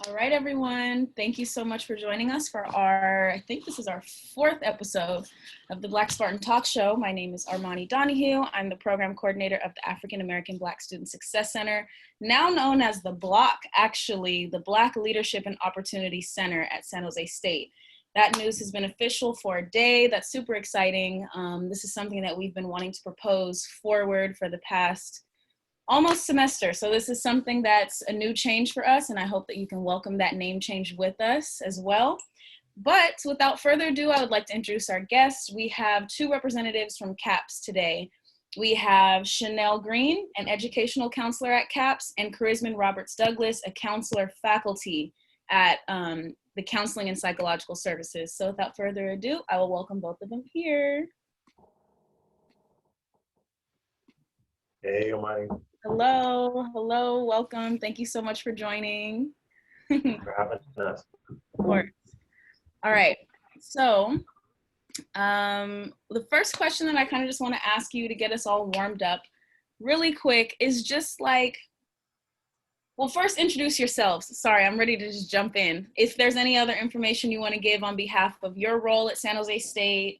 All right, everyone. Thank you so much for joining us for I think this is our 4th episode of the Black Spartan Talk Show. My name is Armani Donahue. I'm the program coordinator of the African American Black Student Success Center, now known as the Block, actually, the Black Leadership and Opportunity Center at San Jose State. That news has been official for a day. That's super exciting. This is something that we've been wanting to propose forward for the past almost semester. So this is something that's a new change for us, and I hope that you can welcome that name change with us as well. But without further ado, I would like to introduce our guests. We have 2 representatives from CAPS today. We have Scheanelle Green, an educational counselor at CAPS, and Karisman Roberts-Douglass, a counselor faculty at the Counseling and Psychological Services. So without further ado, I will welcome both of them here. Hey, Armani. Hello, welcome. Thank you so much for joining. For having us. Of course. All right, so the first question that I kind of just want to ask you to get us all warmed up really quick is just like, well, first introduce yourselves. Sorry, I'm ready to just jump in. If there's any other information you want to give on behalf of your role at San Jose State,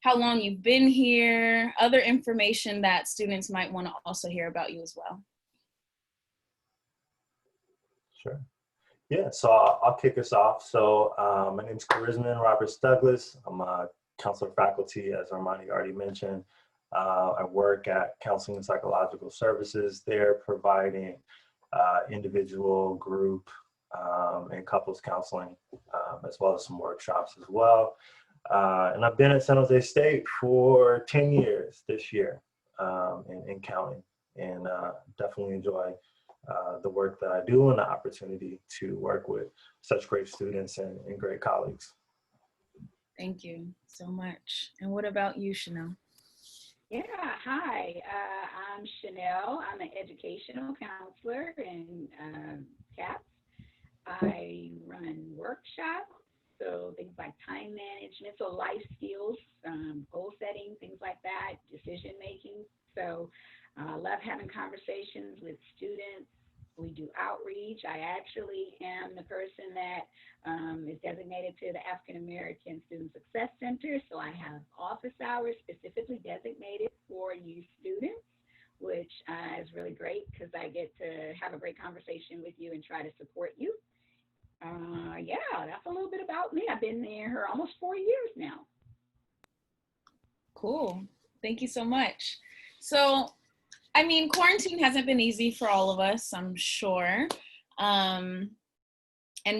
how long you've been here, other information that students might want to also hear about you as well. Sure. Yeah, so I'll kick us off. So my name is Karisman Roberts-Douglass. I'm a counselor faculty, as Armani already mentioned. I work at Counseling and Psychological Services. They're providing individual, group, and couples counseling, as well as some workshops as well. And I've been at San Jose State for 10 years this year and counting, and definitely enjoy the work that I do and the opportunity to work with such great students and great colleagues. Thank you so much. And what about you, Scheanelle? Yeah, hi, I'm Scheanelle. I'm an educational counselor in CAPS. I run workshops, so things like time management, so life skills, goal setting, things like that, decision making. So I love having conversations with students. We do outreach. I actually am the person that is designated to the African American Student Success Center. So I have office hours specifically designated for youth students, which is really great because I get to have a great conversation with you and try to support you. Yeah, that's a little bit about me. I've been there almost 4 years now. Cool. Thank you so much. So, I mean, quarantine hasn't been easy for all of us, I'm sure. And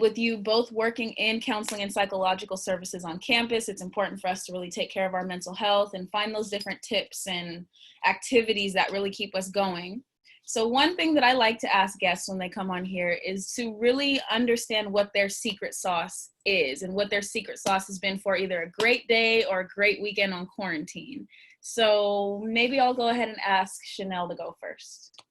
with you both working in counseling and psychological services on campus, it's important for us to really take care of our mental health and find those different tips and activities that really keep us going. So one thing that I like to ask guests when they come on here is to really understand what their secret sauce is and what their secret sauce has been for either a great day or a great weekend on quarantine. So maybe I'll go ahead and ask Scheanelle to go first.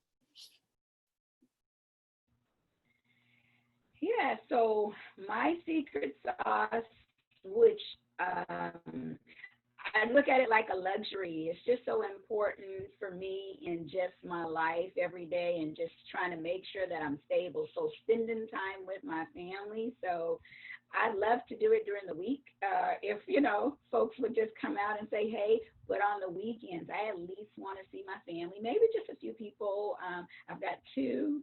Yeah, so my secret sauce, which I look at it like a luxury. It's just so important for me in just my life every day and just trying to make sure that I'm stable. So spending time with my family. So I'd love to do it during the week. If, folks would just come out and say, hey, but on the weekends, I at least want to see my family, maybe just a few people. I've got 2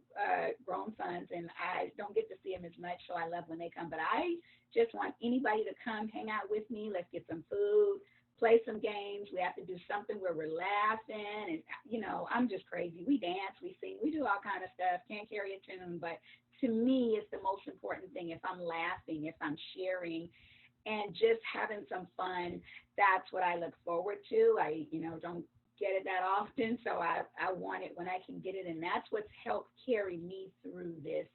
grown sons and I don't get to see them as much. So I love when they come, but I just want anybody to come hang out with me. Let's get some food, play some games. We have to do something where we're laughing. And, I'm just crazy. We dance, we sing, we do all kind of stuff. Can't carry a tune, but to me, it's the most important thing. If I'm laughing, if I'm sharing, and just having some fun, that's what I look forward to. I, don't get it that often, so I want it when I can get it, and that's what's helped carry me through this,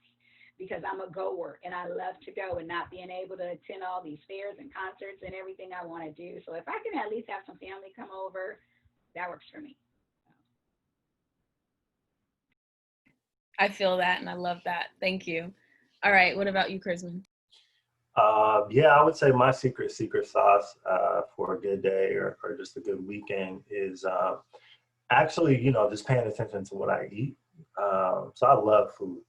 because I'm a goer, and I love to go, and not being able to attend all these fairs and concerts and everything I want to do. So if I can at least have some family come over, that works for me. I feel that, and I love that. Thank you. All right, what about you, Karisman? Yeah, I would say my secret sauce for a good day or just a good weekend is actually, just paying attention to what I eat. So I love food,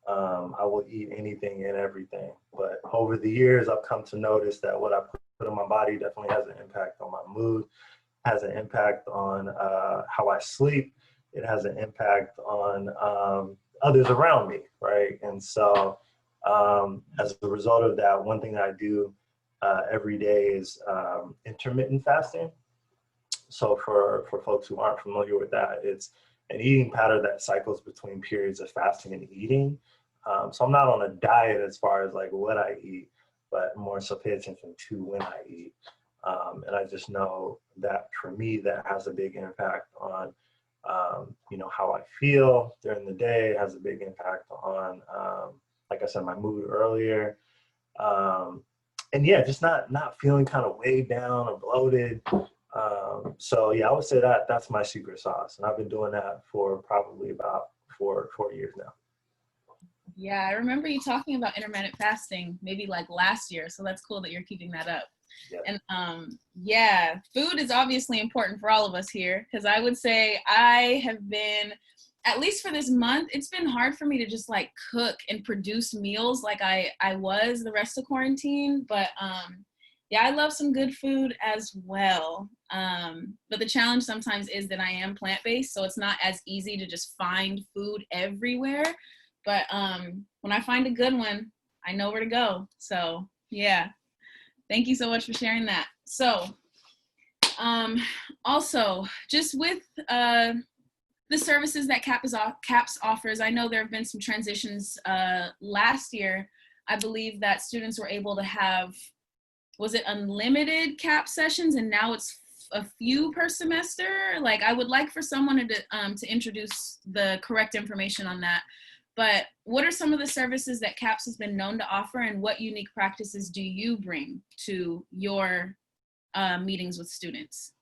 I will eat anything and everything. But over the years, I've come to notice that what I put in my body definitely has an impact on my mood, has an impact on how I sleep. It has an impact on others around me, right? And so as a result of that, one thing that I do every day is intermittent fasting. So for folks who aren't familiar with that, it's an eating pattern that cycles between periods of fasting and eating. So I'm not on a diet as far as like what I eat, but more so pay attention to when I eat. And I just know that for me, that has a big impact on, how I feel during the day. It has a big impact on, like I said, my mood earlier. And yeah, just not feeling kind of weighed down or bloated. So yeah, I would say that that's my secret sauce. And I've been doing that for probably about four years now. Yeah, I remember you talking about intermittent fasting maybe like last year. So that's cool that you're keeping that up. Yeah. And yeah, food is obviously important for all of us here, because I would say I have been, at least for this month, it's been hard for me to just like cook and produce meals like I was the rest of quarantine. But yeah, I love some good food as well. But the challenge sometimes is that I am plant-based, so it's not as easy to just find food everywhere. But when I find a good one, I know where to go. So yeah, thank you so much for sharing that. So also, just with the services that CAPS offers, I know there have been some transitions. Last year, I believe that students were able to have, was it unlimited CAPS sessions, and now it's a few per semester? Like, I would like for someone to introduce the correct information on that. But what are some of the services that CAPS has been known to offer, and what unique practices do you bring to your meetings with students?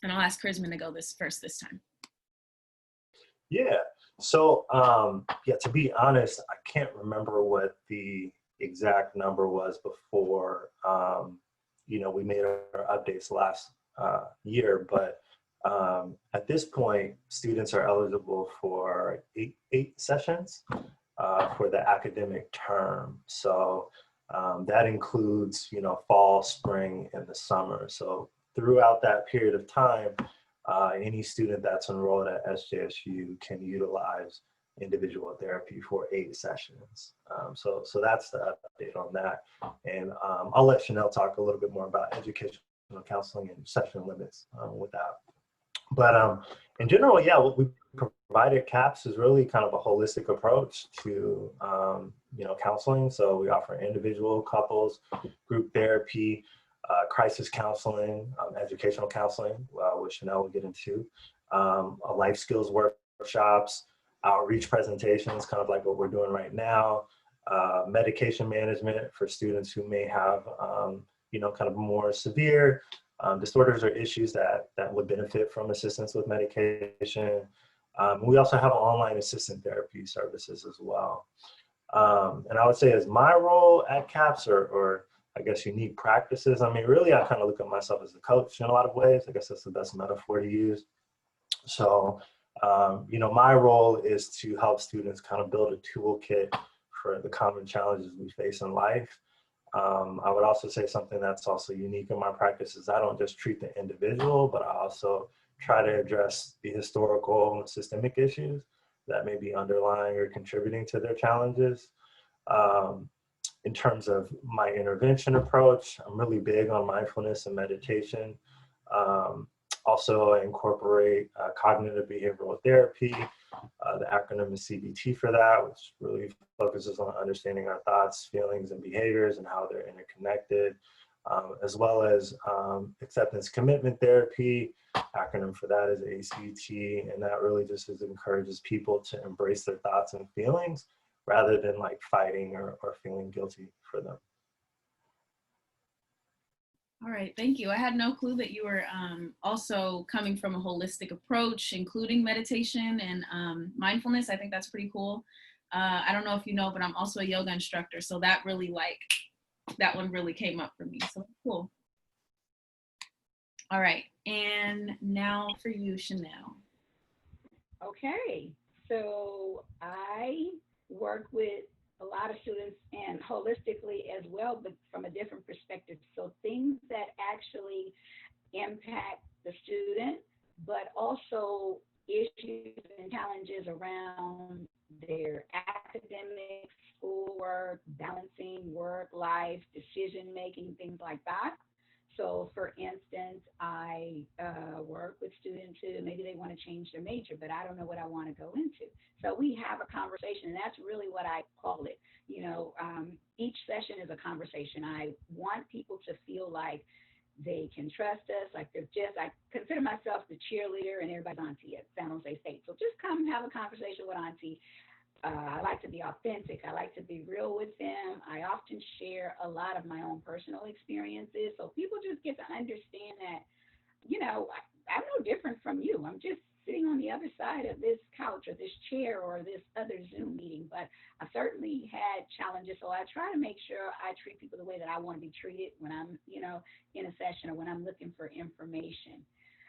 And I'll ask Karisman to go first this time. Yeah. So, yeah, to be honest, I can't remember what the exact number was before, we made our updates last year, but at this point, students are eligible for eight sessions for the academic term. So that includes, fall, spring, and the summer. So throughout that period of time, any student that's enrolled at SJSU can utilize individual therapy for 8 sessions. So that's the update on that. And I'll let Scheanelle talk a little bit more about educational counseling and session limits with that. But in general, yeah, what we provide at CAPS is really kind of a holistic approach to, counseling. So we offer individual, couples, group therapy, crisis counseling, educational counseling, which Scheanelle will get into, life skills workshops, outreach presentations, kind of like what we're doing right now, medication management for students who may have, kind of more severe disorders or issues that would benefit from assistance with medication. We also have online assistant therapy services as well. And I would say as my role at CAPS or I guess unique practices, I mean, really, I kind of look at myself as a coach in a lot of ways. I guess that's the best metaphor to use. So, my role is to help students kind of build a toolkit for the common challenges we face in life. I would also say something that's also unique in my practice is I don't just treat the individual, but I also try to address the historical and systemic issues that may be underlying or contributing to their challenges. In terms of my intervention approach, I'm really big on mindfulness and meditation. Also, I incorporate cognitive behavioral therapy. The acronym is CBT for that, which really focuses on understanding our thoughts, feelings, and behaviors and how they're interconnected, as well as acceptance commitment therapy. Acronym for that is ACT, and that really just encourages people to embrace their thoughts and feelings rather than like fighting or feeling guilty for them. All right, thank you. I had no clue that you were also coming from a holistic approach, including meditation and mindfulness. I think that's pretty cool. I don't know if you know, but I'm also a yoga instructor. So that really that one really came up for me. So cool. All right, and now for you, Scheanelle. Okay, so I work with a lot of students and holistically as well, but from a different perspective. So things that actually impact the student, but also issues and challenges around their academics, schoolwork, balancing work life, decision making, things like that. So, for instance, I work with students who maybe they want to change their major, but I don't know what I want to go into. So we have a conversation, and that's really what I call it. Each session is a conversation. I want people to feel like they can trust us. Like I consider myself the cheerleader and everybody's auntie at San Jose State. So just come have a conversation with auntie. I like to be authentic. I like to be real with them. I often share a lot of my own personal experiences. So people just get to understand that, I'm no different from you. I'm just sitting on the other side of this couch or this chair or this other Zoom meeting. But I certainly had challenges. So I try to make sure I treat people the way that I want to be treated when I'm, in a session or when I'm looking for information.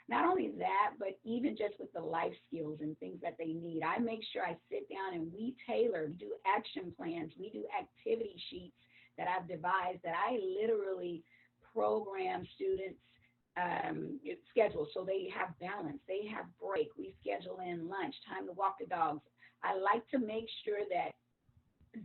Not only that, but even just with the life skills and things that they need, I make sure I sit down and we do action plans, we do activity sheets that I've devised that I literally program students schedule so they have balance, they have break, we schedule in lunch, time to walk the dogs. I like to make sure that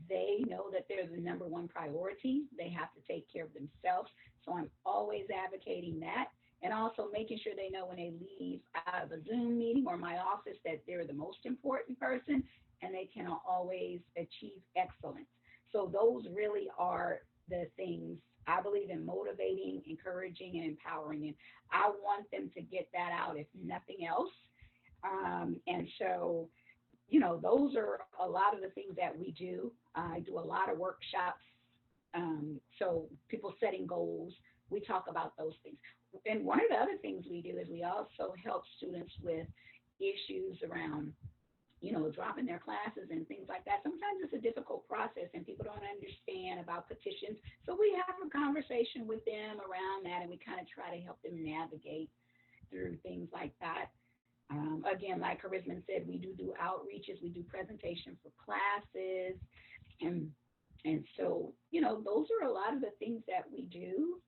they know that they're the number one priority. They have to take care of themselves. So I'm always advocating that. And also making sure they know when they leave out of a Zoom meeting or my office that they're the most important person and they can always achieve excellence. So those really are the things I believe in: motivating, encouraging, and empowering. And I want them to get that out, if nothing else. And so those are a lot of the things that we do. I do a lot of workshops. So people setting goals, we talk about those things. And one of the other things we do is we also help students with issues around, dropping their classes and things like that. Sometimes it's a difficult process and people don't understand about petitions. So we have a conversation with them around that and we kind of try to help them navigate through things like that. Again, like Karisman said, we do outreaches, we do presentation for classes, and so those are a lot of the things that we do.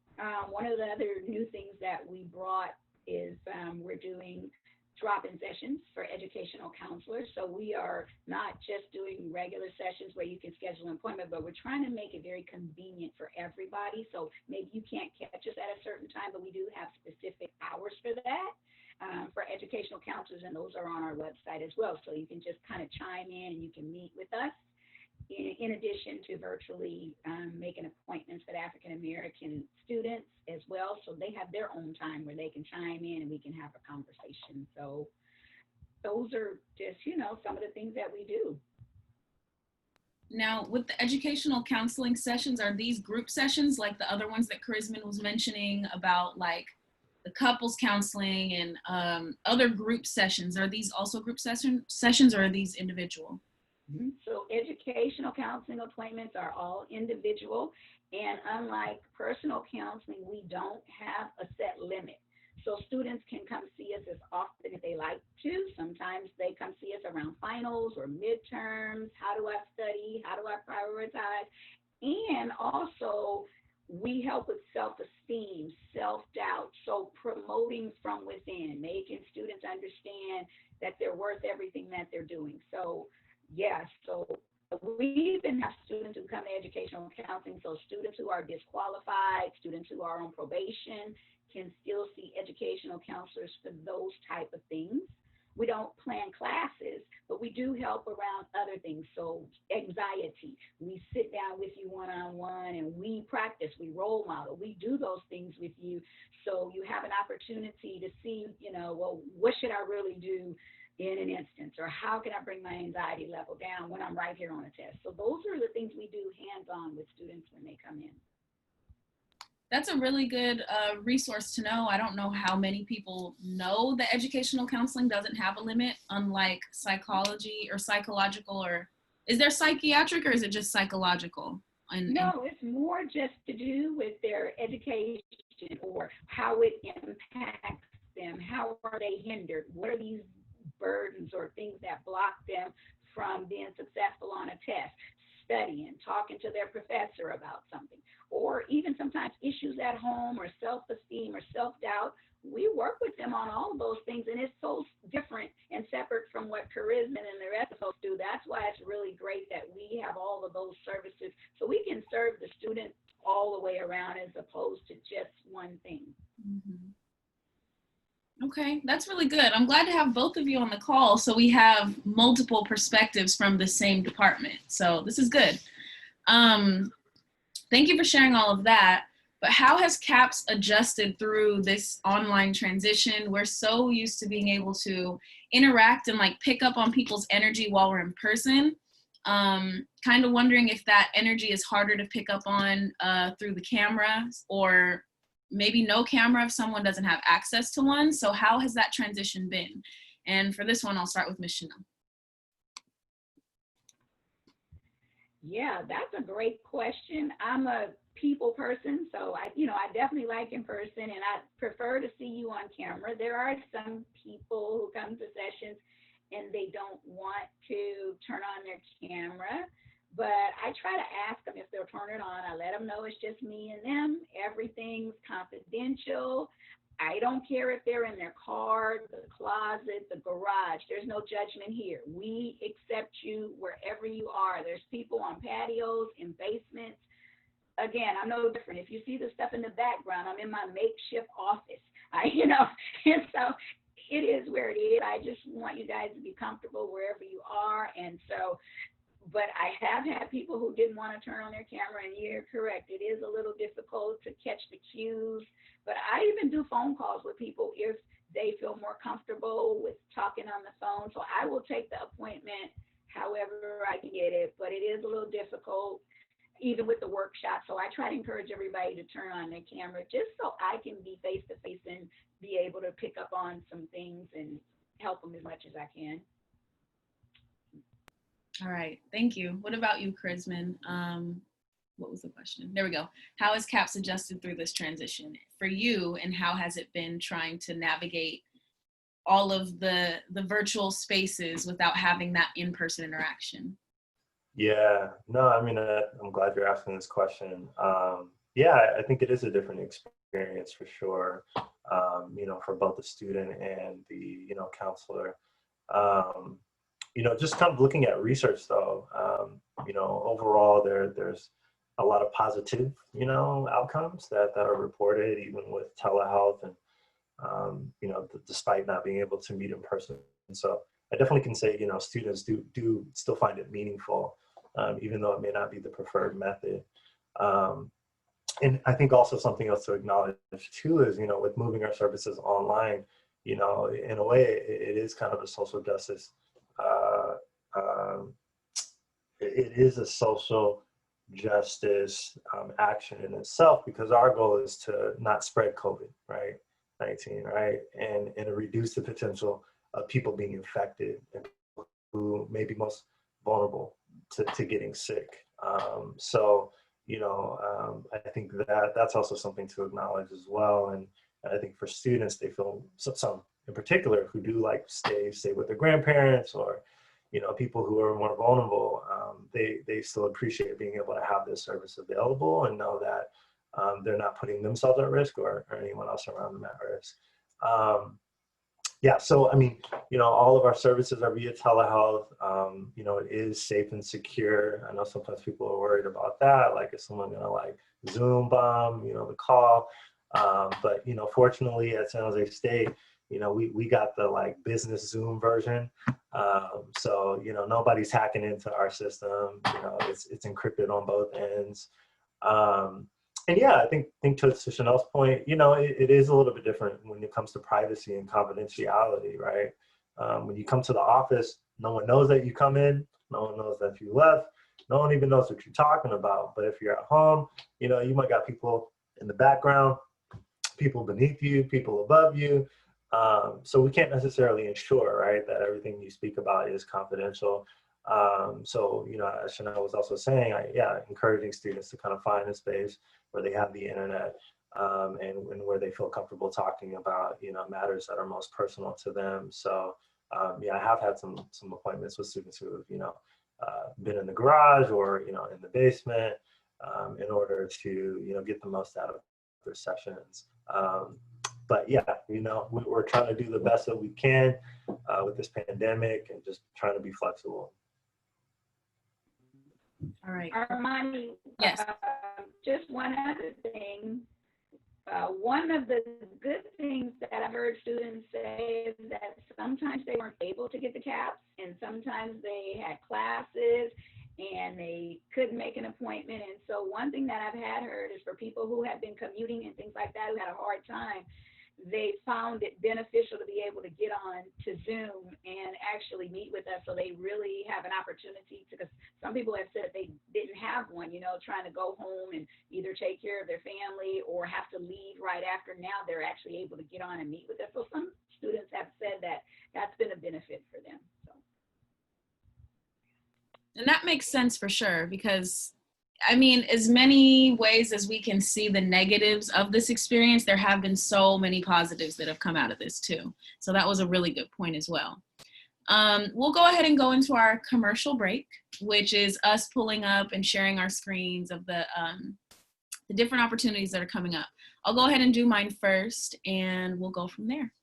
One of the other new things that we brought is we're doing drop-in sessions for educational counselors. So we are not just doing regular sessions where you can schedule an appointment, but we're trying to make it very convenient for everybody. So maybe you can't catch us at a certain time, but we do have specific hours for that. For educational counselors, and those are on our website as well. So you can just kind of chime in and you can meet with us in addition to virtually making appointments for African American students as well. So they have their own time where they can chime in and we can have a conversation. So those are just, some of the things that we do. Now, with the educational counseling sessions, are these group sessions like the other ones that Karisman was mentioning about, like the couples counseling and other group sessions? Are these also group sessions or are these individual? Mm-hmm. So educational counseling appointments are all individual, and unlike personal counseling, we don't have a set limit. So students can come see us as often as they like to. Sometimes they come see us around finals or midterms. How do I study? How do I prioritize? And also, we help with self-esteem, self-doubt. So promoting from within, making students understand that they're worth everything that they're doing. So so we even have students who come to educational counseling. So students who are disqualified, students who are on probation can still see educational counselors for those type of things. We don't plan classes, but we do help around other things. So anxiety, we sit down with you one-on-one and we practice, we role model, we do those things with you. So you have an opportunity to see, well, what should I really do in an instance, or how can I bring my anxiety level down when I'm right here on a test? So those are the things we do hands-on with students when they come in. That's a really good resource to know. I don't know how many people know that educational counseling doesn't have a limit, unlike psychology or psychological, or is there psychiatric or is it just psychological? No, it's more just to do with their education or how it impacts them. How are they hindered? What are these burdens or things that block them from being successful on a test? studying, talking to their professor about something, or even sometimes issues at home or self-esteem or self-doubt. We work with them on all of those things, and it's so different and separate from what Karisman and the rest of us do. That's why it's really great that we have all of those services so we can serve the student all the way around as opposed to just one thing. Mm-hmm. Okay, that's really good. I'm glad to have both of you on the call so we have multiple perspectives from the same department. So this is good. Thank you for sharing all of that. But how has CAPS adjusted through this online transition? We're so used to being able to interact and like pick up on people's energy while we're in person. Kind of wondering if that energy is harder to pick up on through the camera, or maybe no camera if someone doesn't have access to one. So how has that transition been? And for this one, I'll start with Ms. Scheanelle. Yeah, that's a great question. I'm a people person, so I definitely like in person, and I prefer to see you on camera. There are some people who come to sessions and they don't want to turn on their camera, but I try to ask them if they'll turn it on. I let them know it's just me and them. Everything's confidential. I don't care if they're in their car, the closet, the garage. There's no judgment here. We accept you wherever you are. There's people on patios, in basements. Again, I'm no different. If you see the stuff in the background, I'm in my makeshift office. And so it is where it is. I just want you guys to be comfortable wherever you are. And so, but I have had people who didn't want to turn on their camera, and you're correct. It is a little difficult to catch the cues. But I even do phone calls with people if they feel more comfortable with talking on the phone. So I will take the appointment however I can get it, but it is a little difficult, even with the workshop. So I try to encourage everybody to turn on their camera just so I can be face to face and be able to pick up on some things and help them as much as I can. All right, thank you. What about you, Karisman? What was the question? There we go. How has CAPS adjusted through this transition for you, and how has it been trying to navigate all of the virtual spaces without having that in-person interaction? Yeah, no, I mean, I'm glad you're asking this question. Yeah, I think it is a different experience for sure, for both the student and the, counselor. Just kind of looking at research though, overall there's a lot of positive, outcomes that are reported even with telehealth and, despite not being able to meet in person. And so I definitely can say, students do still find it meaningful, even though it may not be the preferred method. And I think also something else to acknowledge too is, with moving our services online, in a way it is kind of a social justice. It is a social justice action in itself, because our goal is to not spread COVID, right? 19, right? And reduce the potential of people being infected and people who may be most vulnerable to getting sick. I think that's also something to acknowledge as well. And I think for students, they feel, some in particular who do like stay with their grandparents, or people who are more vulnerable, they still appreciate being able to have this service available and know that they're not putting themselves at risk or anyone else around them at risk. So I mean, all of our services are via telehealth. It is safe and secure. I know sometimes people are worried about that, like is someone gonna like Zoom bomb, the call. But fortunately at San Jose State, we got the like business Zoom version. So nobody's hacking into our system. It's encrypted on both ends. And yeah, I think to Scheanelle's point, it is a little bit different when it comes to privacy and confidentiality, right? When you come to the office, no one knows that you come in, no one knows that you left, no one even knows what you're talking about. But if you're at home, you might got people in the background, people beneath you, people above you. So we can't necessarily ensure, right, that everything you speak about is confidential. As Scheanelle was also saying, encouraging students to kind of find a space where they have the internet, and where they feel comfortable talking about, matters that are most personal to them. So, I have had some appointments with students who have, been in the garage or, in the basement, in order to, get the most out of their sessions. But yeah, we're trying to do the best that we can with this pandemic and just trying to be flexible. All right. Armani, Yes. just one other thing. One of the good things that I've heard students say is that sometimes they weren't able to get the CAPS, and sometimes they had classes and they couldn't make an appointment. And so one thing that I've had heard is for people who have been commuting and things like that, who had a hard time, they found it beneficial to be able to get on to Zoom and actually meet with us. So they really have an opportunity to, because some people have said they didn't have one, trying to go home and either take care of their family or have to leave right after. Now they're actually able to get on and meet with us. So some students have said that that's been a benefit for them. So. And that makes sense for sure, because as many ways as we can see the negatives of this experience, there have been so many positives that have come out of this too. So that was a really good point as well. We'll go ahead and go into our commercial break, which is us pulling up and sharing our screens of the different opportunities that are coming up. I'll go ahead and do mine first, and we'll go from there.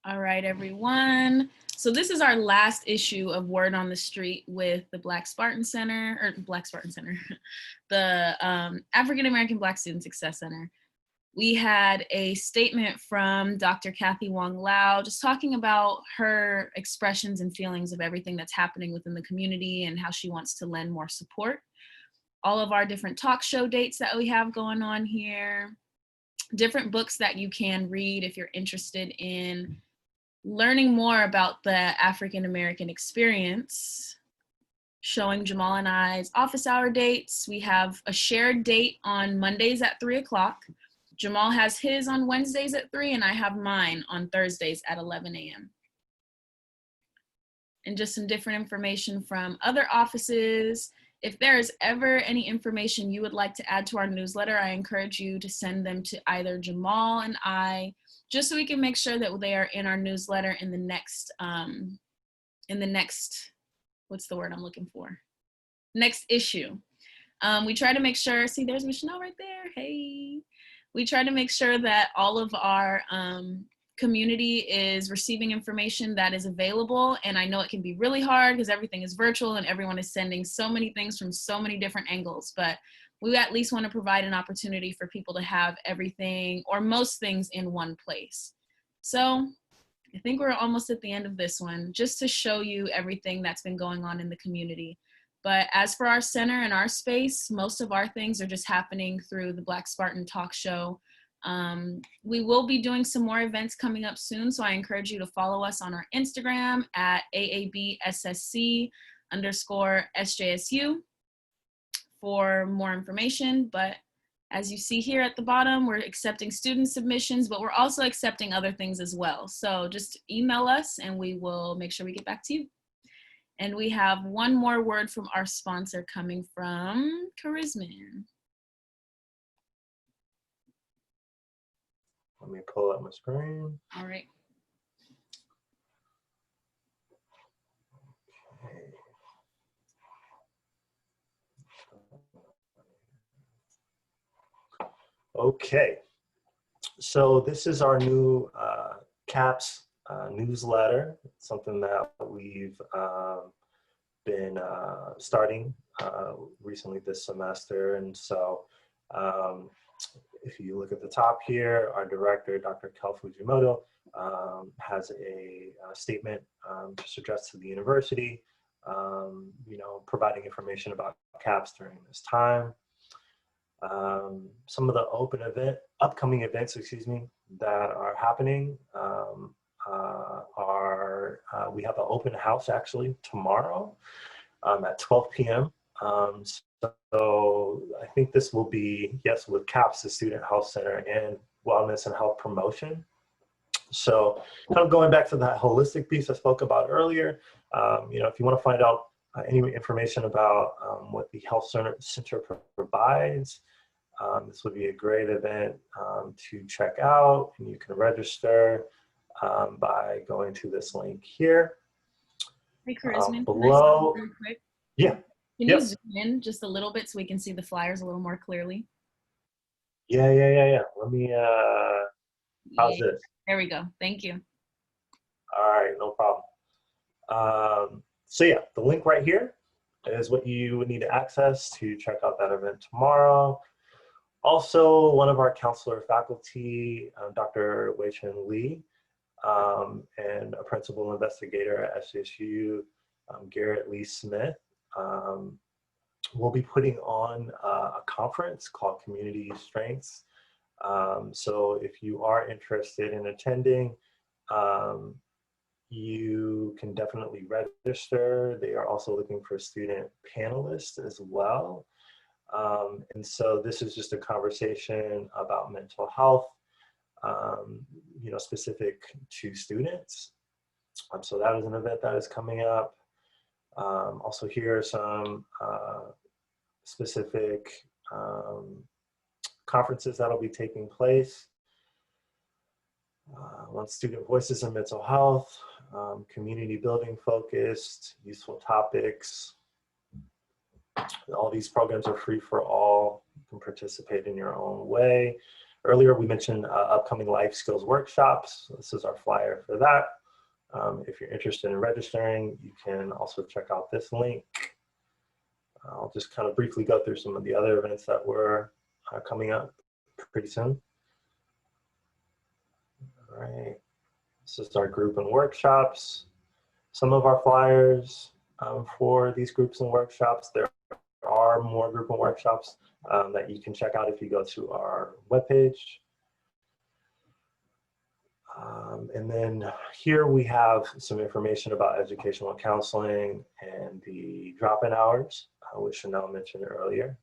All right, everyone. So this is our last issue of Word on the Street with the Spartan Center, the African American Black Student Success Center. We had a statement from Dr. Kathy Wong Lau, just talking about her expressions and feelings of everything that's happening within the community and how she wants to lend more support. All of our different talk show dates that we have going on here, different books that you can read if you're interested in learning more about the African American experience, showing Jamal and I's office hour dates. We have a shared date on Mondays at 3 o'clock. Jamal has his on Wednesdays at 3, and I have mine on Thursdays at 11 a.m. And just some different information from other offices. If there is ever any information you would like to add to our newsletter, I encourage you to send them to either Jamal and I, just so we can make sure that they are in our newsletter in the next, what's the word I'm looking for? Next issue. We try to make sure, see, there's Scheanelle right there, hey. We try to make sure that all of our community is receiving information that is available. And I know it can be really hard because everything is virtual and everyone is sending so many things from so many different angles, but we at least want to provide an opportunity for people to have everything or most things in one place. So I think we're almost at the end of this one, just to show you everything that's been going on in the community. But as for our center and our space, most of our things are just happening through the Black Spartan Talk Show. We will be doing some more events coming up soon, so I encourage you to follow us on our Instagram at AABSSC_SJSU for more information. But as you see here at the bottom, we're accepting student submissions, but we're also accepting other things as well. So just email us and we will make sure we get back to you. And we have one more word from our sponsor coming from Karisman. Let me pull up my screen. All right. Okay. So this is our new CAPS newsletter, something that we've been starting recently this semester. And so if you look at the top here, our director, Dr. Kel Fujimoto, has a statement just addressed to the university, providing information about CAPS during this time. Some of the upcoming events, that are happening we have an open house actually tomorrow at 12 p.m. So I think this will be, yes, with CAPS, the Student Health Center, and Wellness and Health Promotion. So kind of going back to that holistic piece I spoke about earlier, if you want to find out any information about what the health center provides, this would be a great event to check out, and you can register by going to this link here. Hey, Karisman, below. real quick? Yeah. Can you zoom in just a little bit so we can see the flyers a little more clearly? Yeah. Let me, how's this? There we go. Thank you. All right, no problem. So yeah, the link right here is what you would need to access to check out that event tomorrow. Also, one of our counselor faculty, Dr. Wei-Chen Lee, and a principal investigator at SCSU, Garrett Lee Smith, will be putting on a conference called Community Strengths. So if you are interested in attending, you can definitely register. They are also looking for student panelists as well. And so this is just a conversation about mental health, specific to students. So that is an event that is coming up. Also here are some specific conferences that'll be taking place. On student voices in mental health, community building focused, useful topics. All these programs are free for all. You can participate in your own way. Earlier we mentioned upcoming life skills workshops. This is our flyer for that. If you're interested in registering, you can also check out this link. I'll just kind of briefly go through some of the other events that were coming up pretty soon. All right, this is our group and workshops. Some of our flyers for these groups and workshops. There are more group and workshops that you can check out if you go to our webpage. And then here we have some information about educational counseling and the drop-in hours, which Scheanelle mentioned earlier.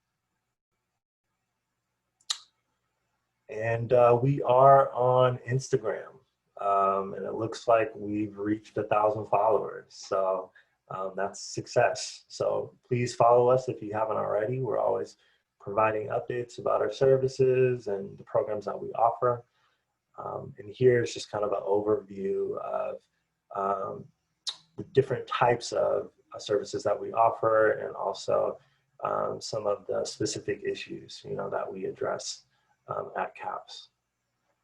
And we are on Instagram, and it looks like we've reached 1,000 followers. So that's success. So please follow us if you haven't already. We're always providing updates about our services and the programs that we offer. And here's just kind of an overview of the different types of services that we offer, and also some of the specific issues, that we address at CAPS.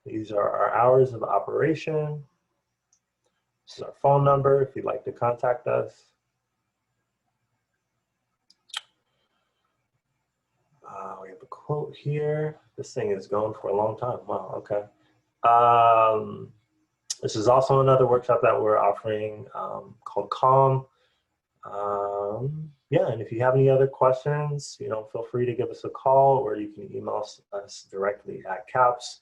These are our hours of operation. This is our phone number if you'd like to contact us. We have a quote here. This thing is going for a long time. Wow, okay. This is also another workshop that we're offering called Calm. Yeah, and if you have any other questions, feel free to give us a call, or you can email us directly at CAPS.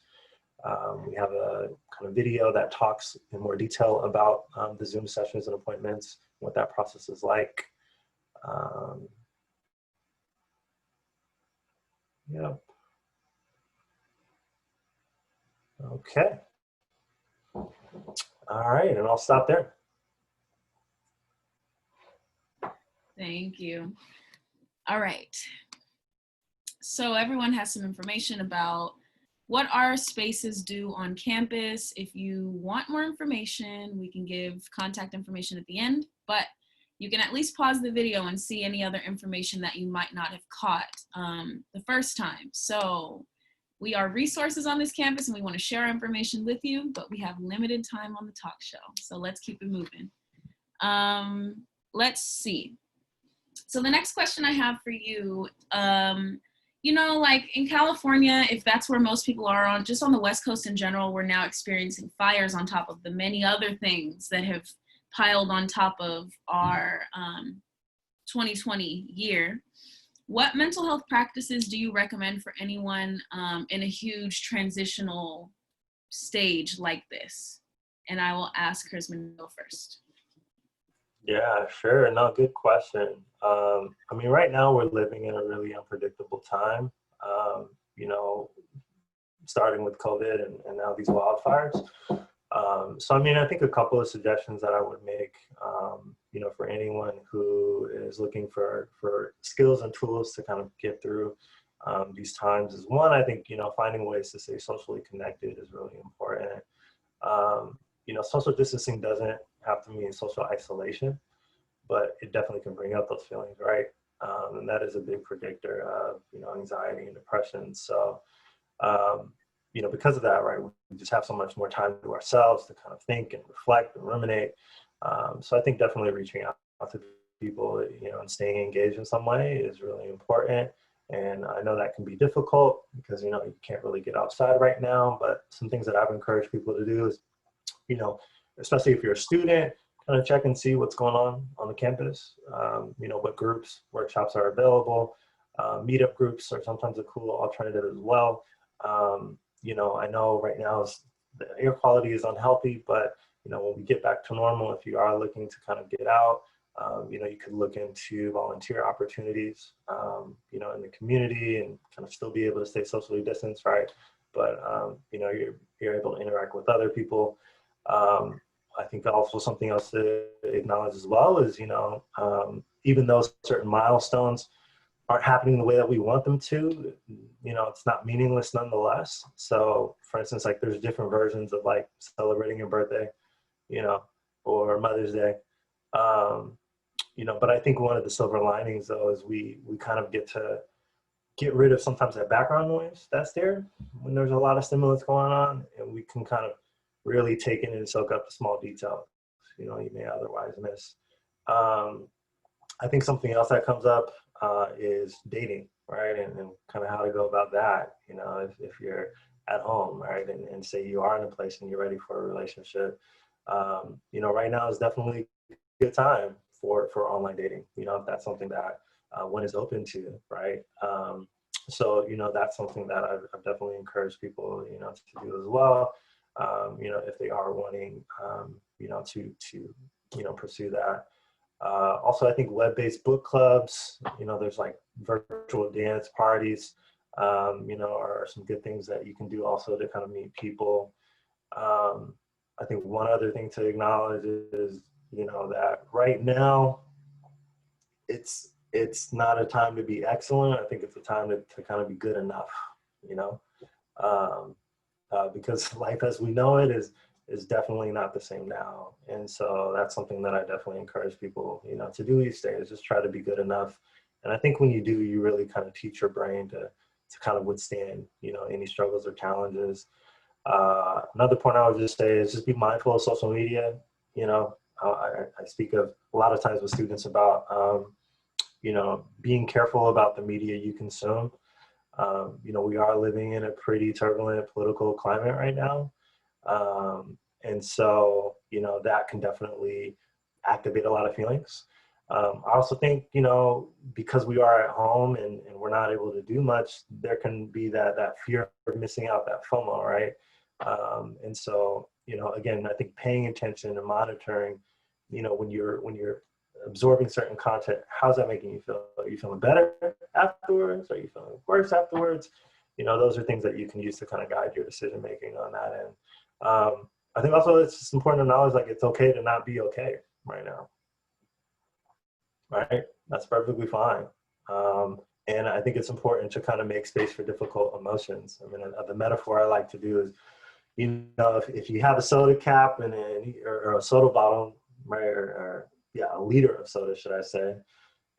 We have a kind of video that talks in more detail about the Zoom sessions and appointments, what that process is like. Yep. Okay. All right, and I'll stop there. Thank you. All right. So everyone has some information about what our spaces do on campus. If you want more information, we can give contact information at the end, but you can at least pause the video and see any other information that you might not have caught the first time. So we are resources on this campus and we want to share our information with you, but we have limited time on the talk show. So let's keep it moving. Let's see. So the next question I have for you, like in California, if that's where most people are on, just on the West Coast in general, we're now experiencing fires on top of the many other things that have piled on top of our 2020 year. What mental health practices do you recommend for anyone in a huge transitional stage like this? And I will ask Karisman to go first. Yeah, sure. No, good question. I mean, right now we're living in a really unpredictable time, starting with COVID and now these wildfires. So, I mean, I think a couple of suggestions that I would make, for anyone who is looking for skills and tools to kind of get through these times is one, I think, finding ways to stay socially connected is really important. Social distancing doesn't have to mean social isolation, but it definitely can bring up those feelings, right? And that is a big predictor of, anxiety and depression. So, because of that, right, we just have so much more time to ourselves to kind of think and reflect and ruminate. So I think definitely reaching out to people, and staying engaged in some way is really important. And I know that can be difficult because, you can't really get outside right now, but some things that I've encouraged people to do is, especially if you're a student, kind of check and see what's going on the campus, what groups, workshops are available. Meetup groups are sometimes a cool alternative as well. I know right now the air quality is unhealthy, but when we get back to normal, if you are looking to kind of get out, you could look into volunteer opportunities, in the community and kind of still be able to stay socially distanced, right? But you're able to interact with other people. I think also something else to acknowledge as well is, even though certain milestones aren't happening the way that we want them to, it's not meaningless nonetheless. So for instance, like there's different versions of like celebrating your birthday, or Mother's Day. But I think one of the silver linings though is we kind of get rid of sometimes that background noise that's there when there's a lot of stimulus going on, and we can kind of really take in and soak up the small details, you may otherwise miss. I think something else that comes up is dating, right? And kind of how to go about that, if you're at home, right? And say you are in a place and you're ready for a relationship. Right now is definitely a good time for online dating, if that's something that one is open to, right? So, that's something that I've definitely encouraged people, to do as well. If they are wanting, to pursue that. Also, I think web-based book clubs, there's like virtual dance parties, are some good things that you can do also to kind of meet people. I think one other thing to acknowledge is, that right now it's not a time to be excellent. I think it's a time to kind of be good enough, um, because life as we know it is definitely not the same now. And so that's something that I definitely encourage people, to do each day is just try to be good enough. And I think when you do, you really kind of teach your brain to kind of withstand, any struggles or challenges. Another point I would just say is just be mindful of social media. I speak of a lot of times with students about, being careful about the media you consume. We are living in a pretty turbulent political climate right now. And so, that can definitely activate a lot of feelings. I also think, because we are at home and we're not able to do much, there can be that fear of missing out, that FOMO, right? And so, again, I think paying attention and monitoring, when you're absorbing certain content, how's that making you feel? Are you feeling better afterwards? Are you feeling worse afterwards? Those are things that you can use to kind of guide your decision making on that end. I think also it's just important to acknowledge like it's okay to not be okay right now, right? That's perfectly fine. And I think it's important to kind of make space for difficult emotions. I mean, the metaphor I like to do is, if you have a soda cap or a soda bottle, right, or a liter of soda, should I say,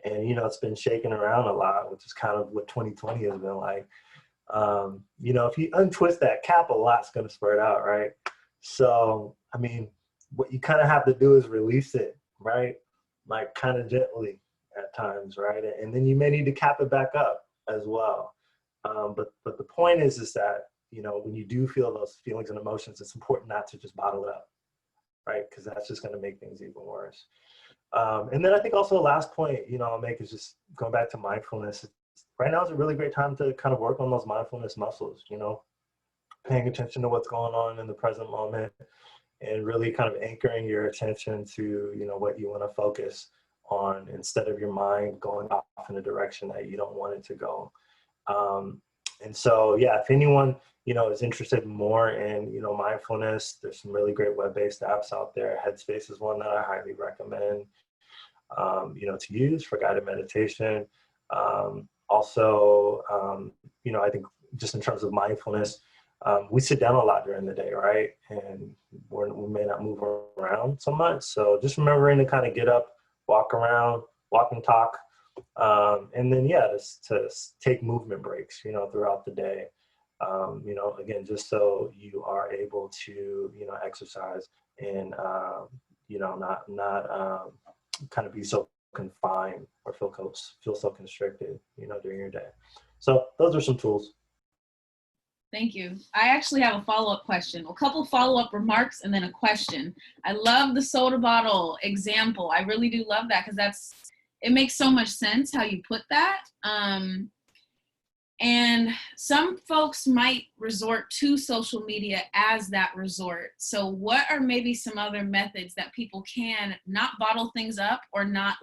and it's been shaking around a lot, which is kind of what 2020 has been like. If you untwist that cap, a lot's going to spurt out, right? So, I mean, what you kind of have to do is release it, right? Like kind of gently at times, right? And then you may need to cap it back up as well. But the point is that, when you do feel those feelings and emotions, it's important not to just bottle it up, right? Because that's just going to make things even worse. And then I think also the last point, I'll make is just going back to mindfulness. Right now is a really great time to kind of work on those mindfulness muscles, paying attention to what's going on in the present moment and really kind of anchoring your attention to, what you want to focus on instead of your mind going off in a direction that you don't want it to go. And so, yeah, if anyone, is interested more in, mindfulness, there's some really great web-based apps out there. Headspace is one that I highly recommend, to use for guided meditation. Also, I think just in terms of mindfulness, we sit down a lot during the day, right? And we may not move around so much. So just remembering to kind of get up, walk around, walk and talk. And then, yeah, just to take movement breaks, throughout the day. Again, just so you are able to, exercise and, not kind of be so confined or feel so constricted, during your day. So those are some tools. Thank you. I actually have a follow-up question, a couple follow-up remarks, and then a question. I love the soda bottle example. I really do love that because it makes so much sense how you put that. And some folks might resort to social media as that resort. So what are maybe some other methods that people can not bottle things up or not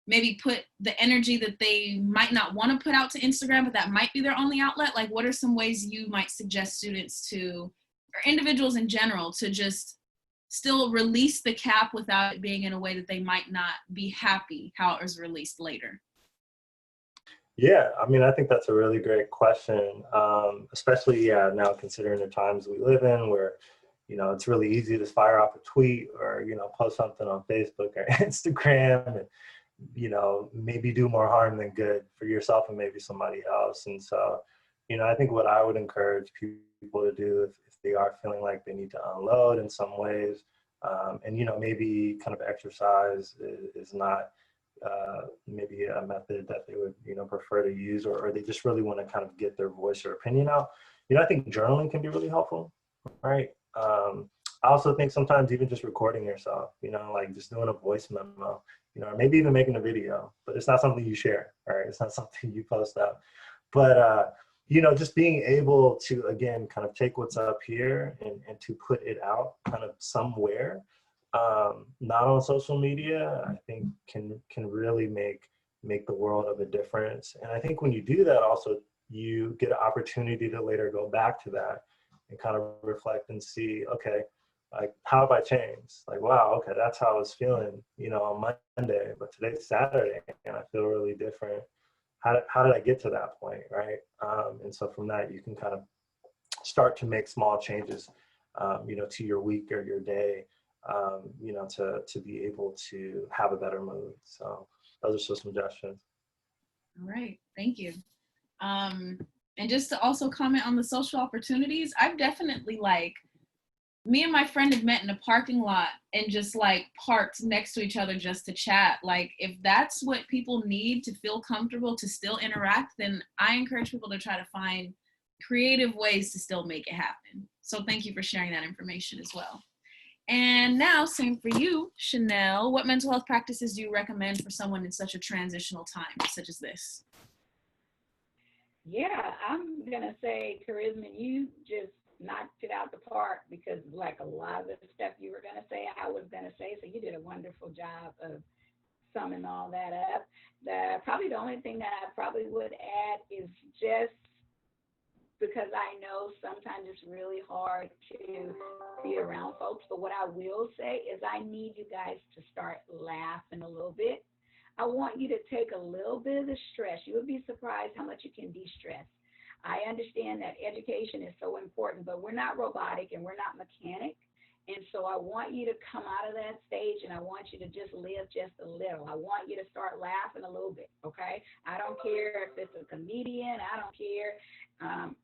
maybe put the energy that they might not want to put out to Instagram, but that might be their only outlet? Like, what are some ways you might suggest students or individuals in general, to just still release the cap without it being in a way that they might not be happy how it was released later? Yeah, I mean, I think that's a really great question, especially, now considering the times we live in where, it's really easy to fire off a tweet or, post something on Facebook or Instagram and, maybe do more harm than good for yourself and maybe somebody else. And so, I think what I would encourage people to do if they are feeling like they need to unload in some ways, and, maybe kind of exercise is not maybe a method that they would, prefer to use, or they just really want to kind of get their voice or opinion out. I think journaling can be really helpful, right? I also think sometimes even just recording yourself, like just doing a voice memo, or maybe even making a video, but it's not something you share, right? It's not something you post out. But, just being able to, again, kind of take what's up here and to put it out kind of somewhere, not on social media, I think can really make the world of a difference. And I think when you do that, also you get an opportunity to later go back to that and kind of reflect and see, okay, like, how have I changed? Like, wow, okay, that's how I was feeling, on Monday, but today's Saturday and I feel really different. How did I get to that point, right? And so from that, you can kind of start to make small changes, to your week or your day, to be able to have a better mood. So those are some suggestions. All right, thank you. And just to also comment on the social opportunities, I've definitely me and my friend had met in a parking lot and just parked next to each other just to chat. Like, if that's what people need to feel comfortable to still interact, then I encourage people to try to find creative ways to still make it happen. So thank you for sharing that information as well. And now, same for you, Scheanelle. What mental health practices do you recommend for someone in such a transitional time such as this? Yeah, I'm going to say, Karisman, you just knocked it out the park, because like a lot of the stuff you were going to say, I was going to say. So you did a wonderful job of summing all that up. Probably the only thing that I probably would add is just because I know sometimes it's really hard to be around folks, but what I will say is I need you guys to start laughing a little bit. I want you to take a little bit of the stress. You would be surprised how much you can de-stress. I understand that education is so important, but we're not robotic and we're not mechanic. And so I want you to come out of that stage and I want you to just live just a little. I want you to start laughing a little bit, okay? I don't care if it's a comedian. I don't care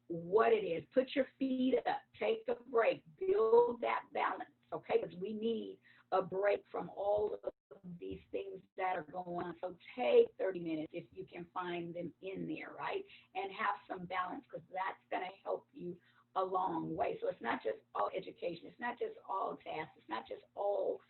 what it is. Put your feet up. Take a break. Build that balance, okay? Because we need a break from all of these things that are going on. So take 30 minutes if you can find them in there, right? And have some balance, because that's going to help you a long way. So it's not just all education. It's not just all tasks. It's not just all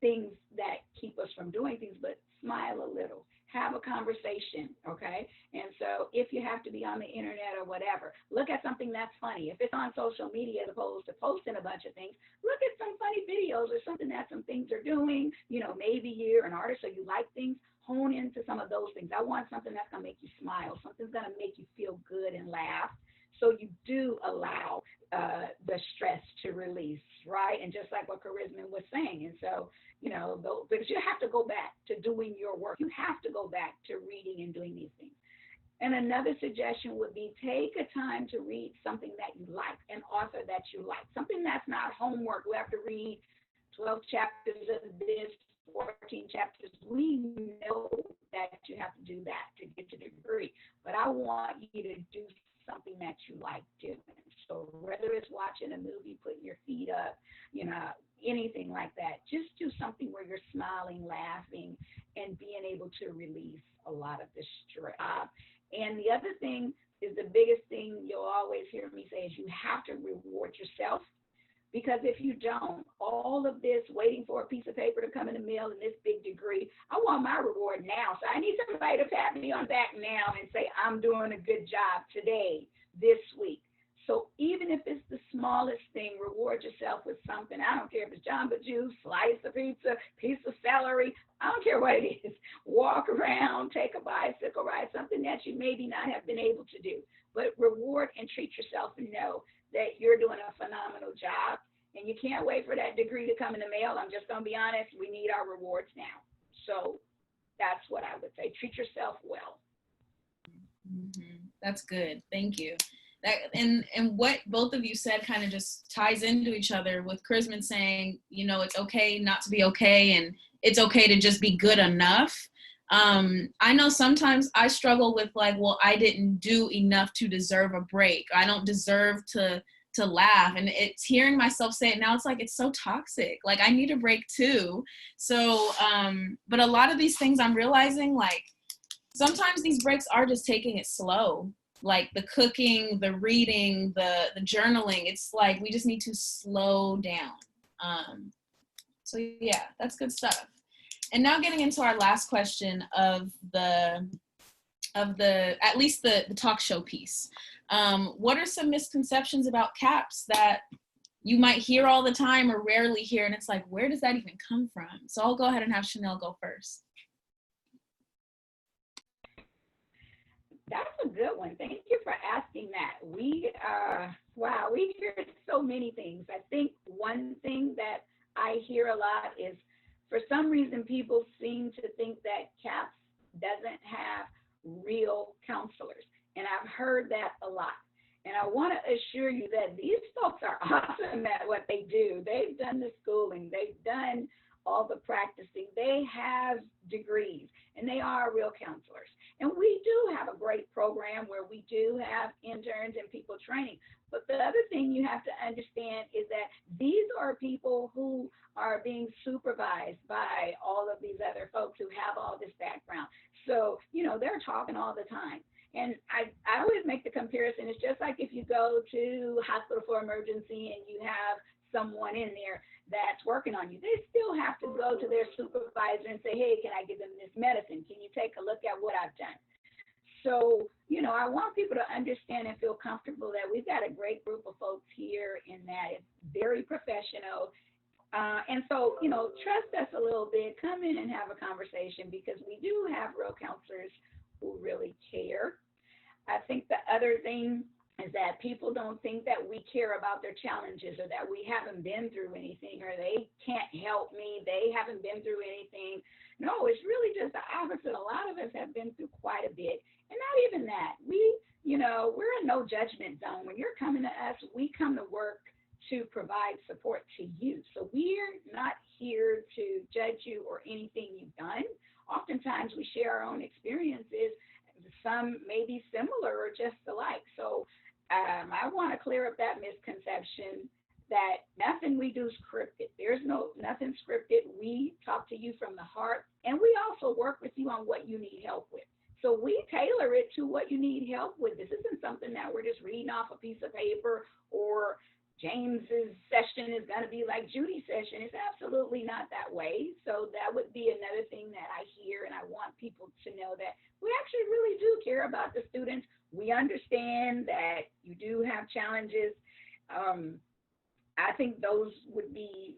things that keep us from doing things, but smile a little, have a conversation, okay? And so if you have to be on the internet or whatever, look at something that's funny. If it's on social media as opposed to posting a bunch of things, look at some funny videos or something that some things are doing. You know, maybe you're an artist or you like things, hone into some of those things. I want something that's going to make you smile, something's going to make you feel good and laugh. So you do allow the stress to release, right? And just like what Karisman was saying. And so, you know, because you have to go back to doing your work. You have to go back to reading and doing these things. And another suggestion would be take a time to read something that you like, an author that you like, something that's not homework. We have to read 12 chapters of this, 14 chapters. We know that you have to do that to get your degree. But I want you to do something that you like doing. So whether it's watching a movie, putting your feet up, you know, anything like that, just do something where you're smiling, laughing, and being able to release a lot of the stress. And the other thing is the biggest thing you'll always hear me say is you have to reward yourself. Because if you don't, all of this waiting for a piece of paper to come in the mail and this big degree, I want my reward now. So I need somebody to pat me on the back now and say, I'm doing a good job today, this week. So even if it's the smallest thing, reward yourself with something. I don't care if it's Jamba Juice, slice of pizza, piece of celery. I don't care what it is. Walk around, take a bicycle ride, something that you maybe not have been able to do. But reward and treat yourself and know that you're doing a phenomenal job, and you can't wait for that degree to come in the mail. I'm just going to be honest, we need our rewards now. So that's what I would say. Treat yourself well. Mm-hmm. That's good. Thank you. That, and what both of you said kind of just ties into each other, with Karisman saying, you know, it's okay not to be okay, and it's okay to just be good enough. I know sometimes I struggle with like, well, I didn't do enough to deserve a break. I don't deserve to laugh. And it's hearing myself say it now, it's like, it's so toxic. Like I need a break too. So, but a lot of these things I'm realizing, like sometimes these breaks are just taking it slow. Like the cooking, the reading, the journaling, it's like, we just need to slow down. So yeah, that's good stuff. And now getting into our last question of the at least the talk show piece. What are some misconceptions about CAPS that you might hear all the time or rarely hear? And it's like, where does that even come from? So I'll go ahead and have Scheanelle go first. That's a good one. Thank you for asking that. We hear so many things. I think one thing that I hear a lot is, for some reason, people seem to think that CAPS doesn't have real counselors. And I've heard that a lot. And I want to assure you that these folks are awesome at what they do. They've done the schooling. They've done all the practicing. They have degrees, and they are real counselors. And we do have a great program where we do have interns and people training. But the other thing you have to understand is that these are people who are being supervised by all of these other folks who have all this background. So, you know, they're talking all the time. And I always make the comparison. It's just like if you go to hospital for emergency and you have someone in there that's working on you, they still have to go to their supervisor and say, hey, can I give them this medicine? Can you take a look at what I've done? So, you know, I want people to understand and feel comfortable that we've got a great group of folks here and that it's very professional. And so, you know, trust us a little bit, come in and have a conversation, because we do have real counselors who really care. I think the other thing is that people don't think that we care about their challenges, or that we haven't been through anything, or they can't help me, they haven't been through anything. No, it's really just the opposite. A lot of us have been through quite a bit. And not even that. We're in no judgment zone. When you're coming to us, we come to work to provide support to you. So we're not here to judge you or anything you've done. Oftentimes we share our own experiences. Some may be similar or just alike. So I want to clear up that misconception that nothing we do is scripted. There's nothing scripted. We talk to you from the heart, and we also work with you on what you need help with. So we tailor it to what you need help with. This isn't something that we're just reading off a piece of paper or James's session is going to be like Judy's session. It's absolutely not that way. So that would be another thing that I hear, and I want people to know that we actually really do care about the students. We understand that you do have challenges. I think those would be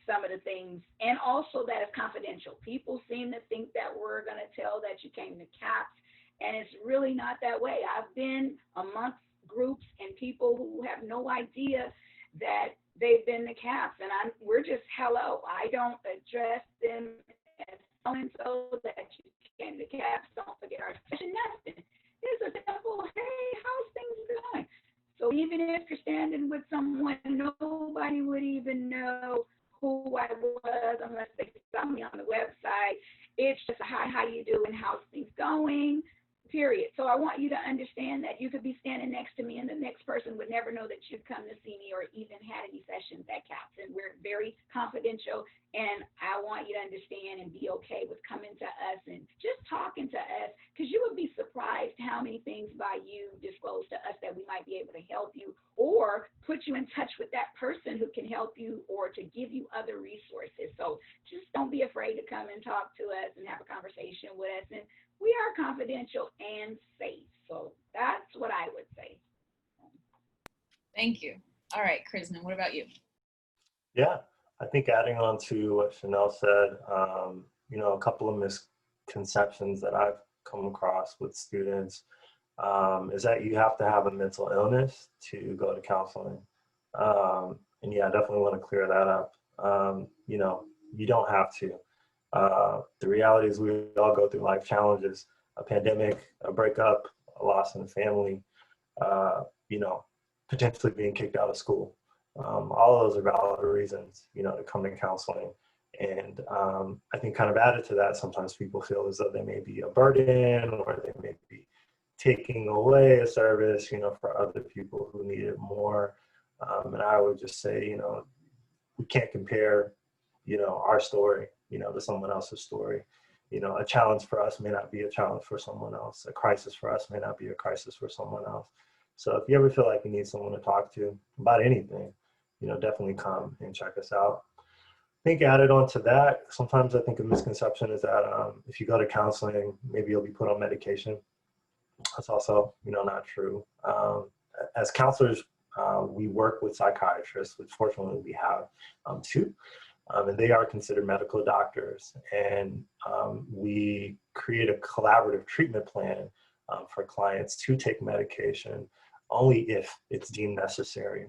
some of the things, and also that it's confidential. People seem to think that we're going to tell that you came to CAPS, and it's really not that way. I've been amongst groups and people who have no idea that they've been to CAPS, and we're just hello. I don't address them as so-and-so that you came to CAPS. Don't forget our session. Nothing. It's a simple, hey, how's things going? So even if you're standing with someone, nobody would even know who I was unless they saw me on the website. It's just a hi, how you doing, how's things going, period. So I want you to understand that you could be standing next to me and the next person would never know that you'd come to see me or even had any sessions at CAPS. And we're very confidential, and I want you to understand and be okay with coming to us and just talking to us, because you would be surprised how many things by you disclose to us that we might be able to help you or put you in touch with that person who can help you or to give you other resources. So just don't be afraid to come and talk to us and have a conversation with us. And we are confidential and safe. So that's what I would say. Thank you. All right, Karisman, what about you? Yeah, I think adding on to what Scheanelle said, a couple of misconceptions that I've come across with students is that you have to have a mental illness to go to counseling. And yeah, I definitely want to clear that up. You don't have to. The reality is we all go through life challenges, a pandemic, a breakup, a loss in the family, potentially being kicked out of school. All of those are valid reasons, to come to counseling. And I think kind of added to that, sometimes people feel as though they may be a burden or they may be taking away a service, for other people who need it more. And I would just say, we can't compare, our story, to someone else's story. A challenge for us may not be a challenge for someone else. A crisis for us may not be a crisis for someone else. So if you ever feel like you need someone to talk to about anything, definitely come and check us out. I think added on to that, sometimes I think a misconception is that if you go to counseling, maybe you'll be put on medication. That's also, not true. As counselors, we work with psychiatrists, which fortunately we have two. And they are considered medical doctors. And we create a collaborative treatment plan for clients to take medication only if it's deemed necessary.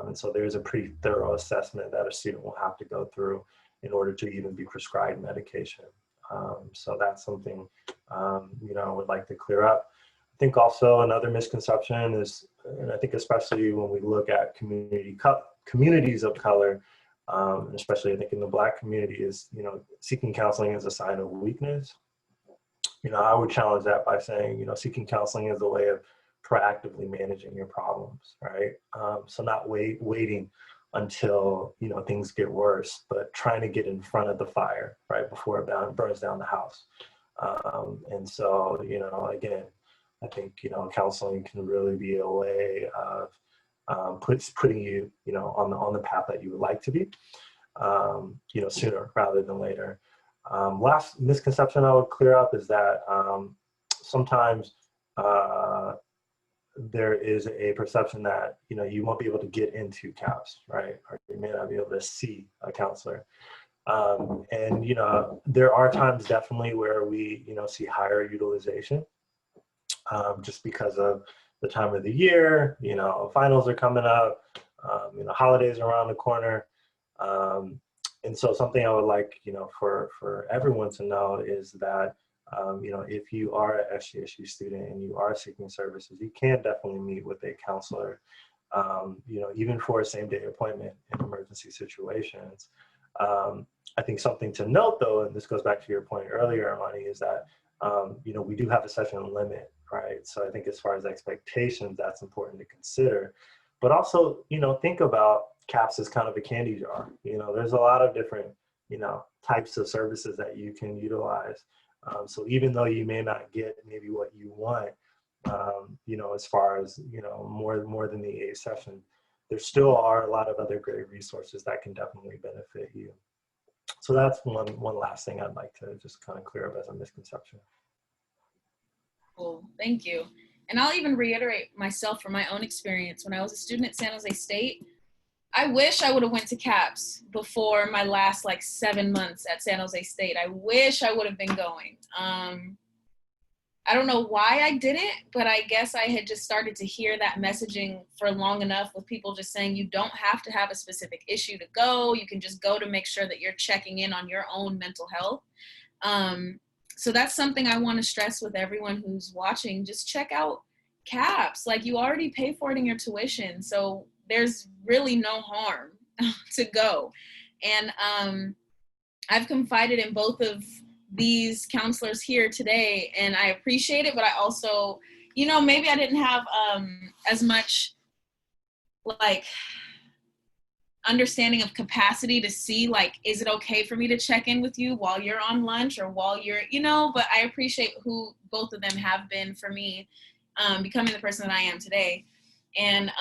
And so there's a pretty thorough assessment that a student will have to go through in order to even be prescribed medication. So that's something, I would like to clear up. I think also another misconception is, and I think especially when we look at communities of color, especially I think in the Black community, is, seeking counseling is a sign of weakness. I would challenge that by saying, seeking counseling is a way of proactively managing your problems, right? So not waiting until, things get worse, but trying to get in front of the fire, right, before it burns down the house. And so, again, I think, counseling can really be a way of putting you, on the path that you would like to be, sooner rather than later. Last misconception I would clear up is that sometimes there is a perception that, you won't be able to get into CAPS, right? Or you may not be able to see a counselor. And, there are times definitely where we, see higher utilization just because of the time of the year, finals are coming up, holidays are around the corner. And so something I would like, for everyone to know is that, if you are an SGSU student and you are seeking services, you can definitely meet with a counselor, even for a same-day appointment in emergency situations. I think something to note, though, and this goes back to your point earlier, Armani, is that, we do have a session limit, right? So I think as far as expectations, that's important to consider. But also, think about CAPS as kind of a candy jar. There's a lot of different, types of services that you can utilize. So even though you may not get maybe what you want, as far as, more than the A session, there still are a lot of other great resources that can definitely benefit you. So that's one last thing I'd like to just kind of clear up as a misconception. Cool, thank you. And I'll even reiterate myself from my own experience. When I was a student at San Jose State, I wish I would have went to CAPS before my last 7 months at San Jose State. I wish I would have been going. I don't know why I didn't, but I guess I had just started to hear that messaging for long enough with people just saying you don't have to have a specific issue to go. You can just go to make sure that you're checking in on your own mental health. So that's something I want to stress with everyone who's watching. Just check out CAPS. You already pay for it in your tuition. So there's really no harm to go. And I've confided in both of these counselors here today, and I appreciate it, but I also, maybe I didn't have as much understanding of capacity to see is it okay for me to check in with you while you're on lunch or while you're, but I appreciate who both of them have been for me becoming the person that I am today. And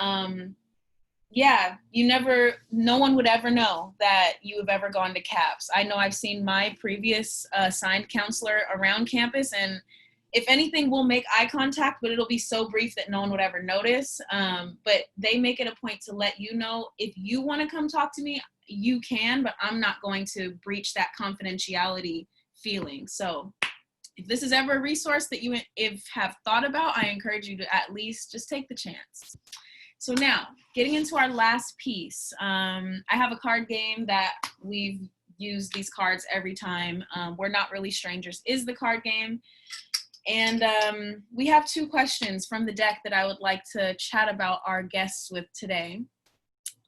no one would ever know that you have ever gone to CAPS. I know I've seen my previous assigned counselor around campus, and if anything, we'll make eye contact, but it'll be so brief that no one would ever notice. But they make it a point to let you know if you want to come talk to me, you can, but I'm not going to breach that confidentiality feeling. So if this is ever a resource that you have thought about, I encourage you to at least just take the chance. So now, getting into our last piece, I have a card game that we've used these cards every time. We're Not Really Strangers is the card game. And we have 2 questions from the deck that I would like to chat about our guests with today.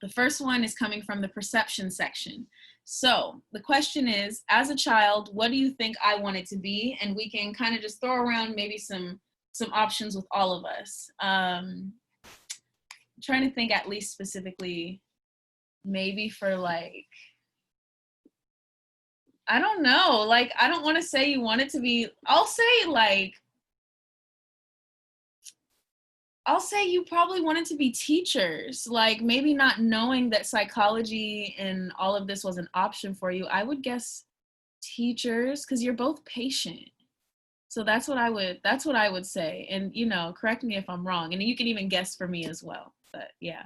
The first one is coming from the perception section. So the question is, as a child, what do you think I wanted to be? And we can kind of just throw around maybe some options with all of us. I'm trying to think at least specifically maybe for I don't know, I don't want to say you want it to be, I'll say you probably wanted to be teachers, maybe not knowing that psychology and all of this was an option for you. I would guess teachers, because you're both patient. So that's what I would say. And, correct me if I'm wrong. And you can even guess for me as well, but yeah.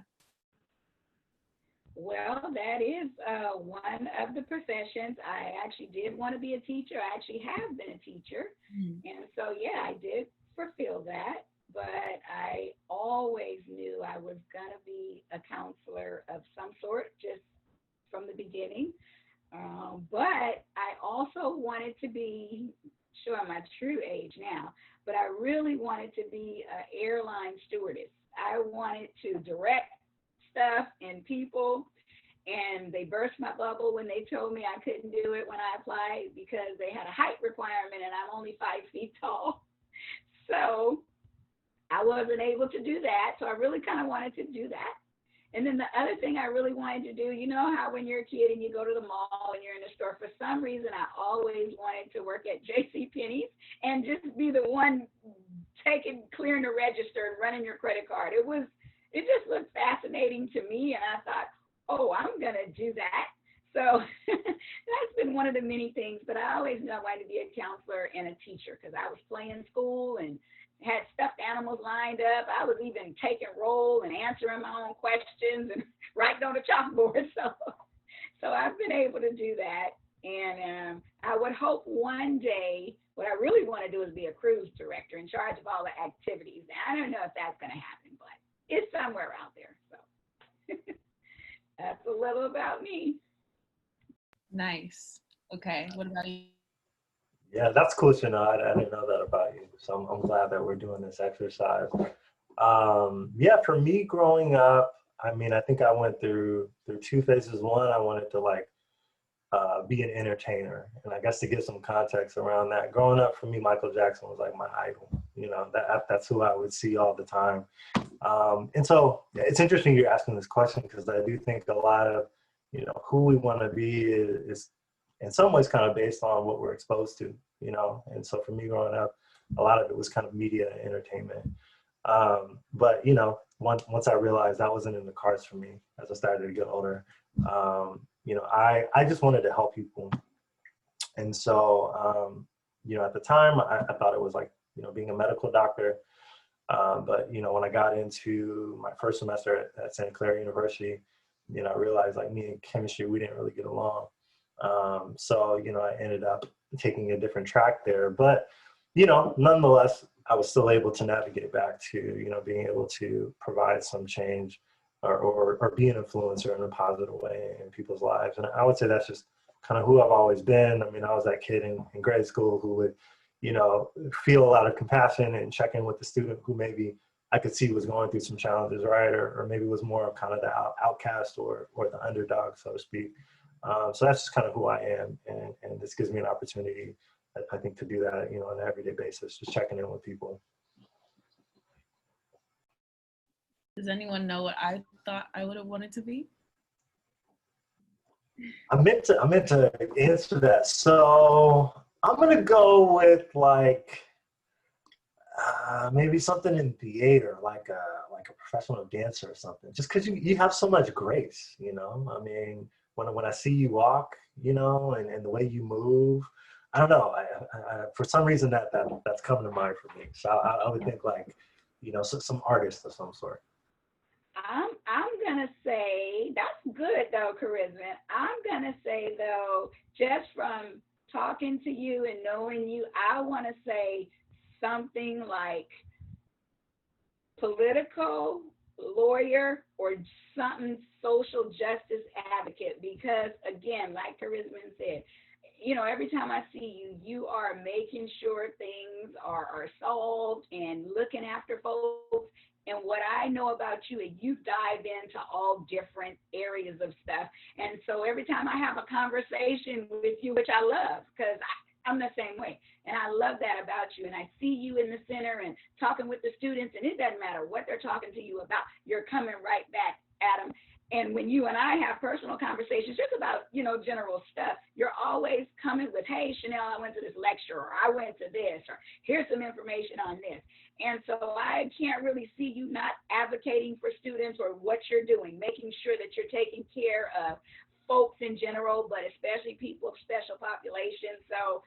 Well, that is one of the professions. I actually did want to be a teacher. I actually have been a teacher. Mm-hmm. And so, yeah, I did fulfill that. But I always knew I was going to be a counselor of some sort, just from the beginning. But I also wanted to be, showing my true age now, but I really wanted to be an airline stewardess. I wanted to direct stuff and people, and they burst my bubble when they told me I couldn't do it when I applied because they had a height requirement and I'm only 5 feet tall. So I wasn't able to do that. So I really kind of wanted to do that. And then the other thing I really wanted to do, how when you're a kid and you go to the mall and you're in the store, for some reason I always wanted to work at JCPenney's and just be the one clearing the register and running your credit card. It just looked fascinating to me, and I thought, oh, I'm gonna do that. So that's been one of the many things, but I always knew I wanted to be a counselor and a teacher because I was playing school and had stuffed animals lined up. I was even taking roll and answering my own questions and writing on the chalkboard. So I've been able to do that. And I would hope one day, what I really want to do is be a cruise director in charge of all the activities. Now, I don't know if that's going to happen, but it's somewhere out there. So that's a little about me. Nice. Okay. What about you? Yeah, that's cool, Scheanelle. I didn't know that about you. So I'm glad that we're doing this exercise. Yeah, for me growing up, I think I went through 2 phases. One, I wanted to be an entertainer. And I guess to give some context around that, growing up for me, Michael Jackson was my idol. That's who I would see all the time. And so it's interesting you're asking this question because I do think a lot of, who we want to be is in some ways kind of based on what we're exposed to, and so for me growing up, a lot of it was kind of media and entertainment. But, once I realized that wasn't in the cards for me as I started to get older, I just wanted to help people. And so, at the time, I thought it was like, being a medical doctor. But, when I got into my first semester at Santa Clara University, I realized like me and chemistry, we didn't really get along. So, I ended up taking a different track there. But, nonetheless, I was still able to navigate back to, being able to provide some change or be an influencer in a positive way in people's lives. And I would say that's just kind of who I've always been. I mean, I was that kid in grade school who would, feel a lot of compassion and check in with the student who maybe I could see was going through some challenges, right? Or maybe was more of kind of the outcast or the underdog, so to speak. So that's just kind of who I am. And this gives me an opportunity, I think, to do that, on an everyday basis, just checking in with people. Does anyone know what I thought I would have wanted to be? I meant to answer that. So I'm gonna go with like maybe something in theater, like a professional dancer or something. Just because you have so much grace, I mean, when I see you walk, and the way you move, I don't know. I for some reason that's coming to mind for me. So I would think like, some artist of some sort. I'm gonna say that's good though, Karisman. I'm gonna say though, just from talking to you and knowing you, I want to say something like political lawyer or something social justice advocate, because again, like Karisman said, every time I see you, you are making sure things are solved and looking after folks. And what I know about you is you dive into all different areas of stuff. And so every time I have a conversation with you, which I love, because I'm the same way. And I love that about you. And I see you in the center and talking with the students, and it doesn't matter what they're talking to you about. You're coming right back at them. And when you and I have personal conversations just about, general stuff, you're always coming with, hey, Scheanelle, I went to this lecture, or I went to this, or here's some information on this. And so I can't really see you not advocating for students or what you're doing, making sure that you're taking care of folks in general, but especially people of special populations. So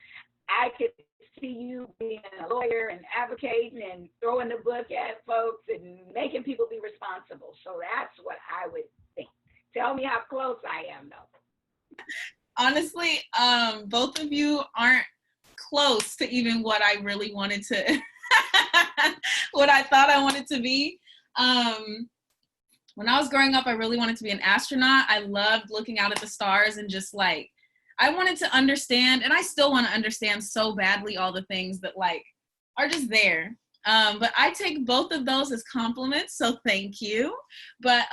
I could see you being a lawyer and advocating and throwing the book at folks and making people be responsible. So that's what I would think. Tell me how close I am, though. Honestly, both of you aren't close to even what I really wanted to, what I thought I wanted to be. When I was growing up, I really wanted to be an astronaut. I loved looking out at the stars and just like, I wanted to understand, and I still want to understand so badly all the things that like are just there. But I take both of those as compliments, so thank you. But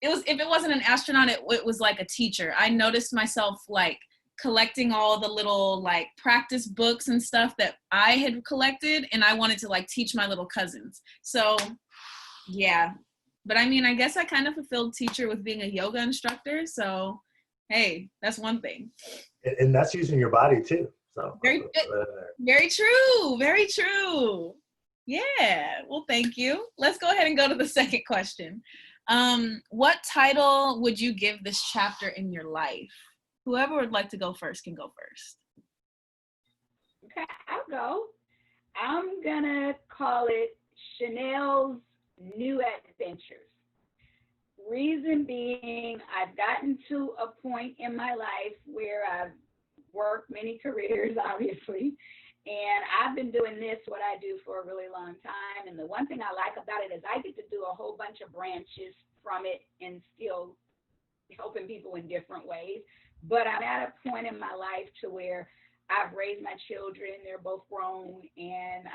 if it wasn't an astronaut, it was like a teacher. I noticed myself like collecting all the little like practice books and stuff that I had collected, and I wanted to like teach my little cousins. So yeah, but I mean, I guess I kind of fulfilled teacher with being a yoga instructor. So hey, that's one thing. And that's using your body too. So very true. Very true. Yeah. Well, thank you. Let's go ahead and go to the second question. What title would you give this chapter in your life? Whoever would like to go first can go first. Okay, I'll go. I'm gonna call it Scheanelle's New Adventures. Reason being, I've gotten to a point in my life where I've worked many careers, obviously, and I've been doing what I do for a really long time. And the one thing I like about it is I get to do a whole bunch of branches from it and still helping people in different ways. But I'm at a point in my life to where I've raised my children, they're both grown, and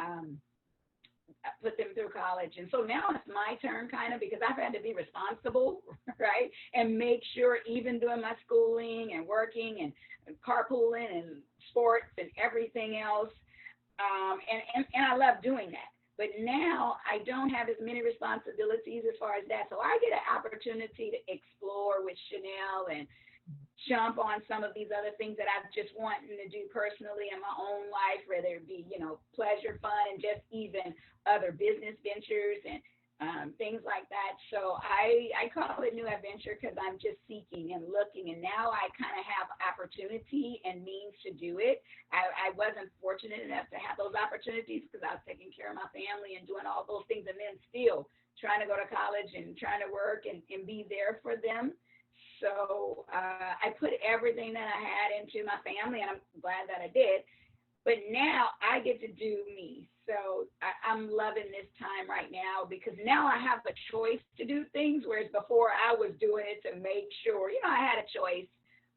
I put them through college. And so now it's my turn kind of, because I've had to be responsible, right? And make sure even doing my schooling and working and carpooling and sports and everything else. And I love doing that. But now I don't have as many responsibilities as far as that. So I get an opportunity to explore with Scheanelle and jump on some of these other things that I've just wanted to do personally in my own life, whether it be, pleasure, fun, and just even other business ventures. And things like that. So I call it new adventure because I'm just seeking and looking, and now I kind of have opportunity and means to do it. I wasn't fortunate enough to have those opportunities because I was taking care of my family and doing all those things, and then still trying to go to college and trying to work and be there for them. So I put everything that I had into my family, and I'm glad that I did. But now I get to do me. So I'm loving this time right now because now I have a choice to do things, whereas before I was doing it to make sure, I had a choice,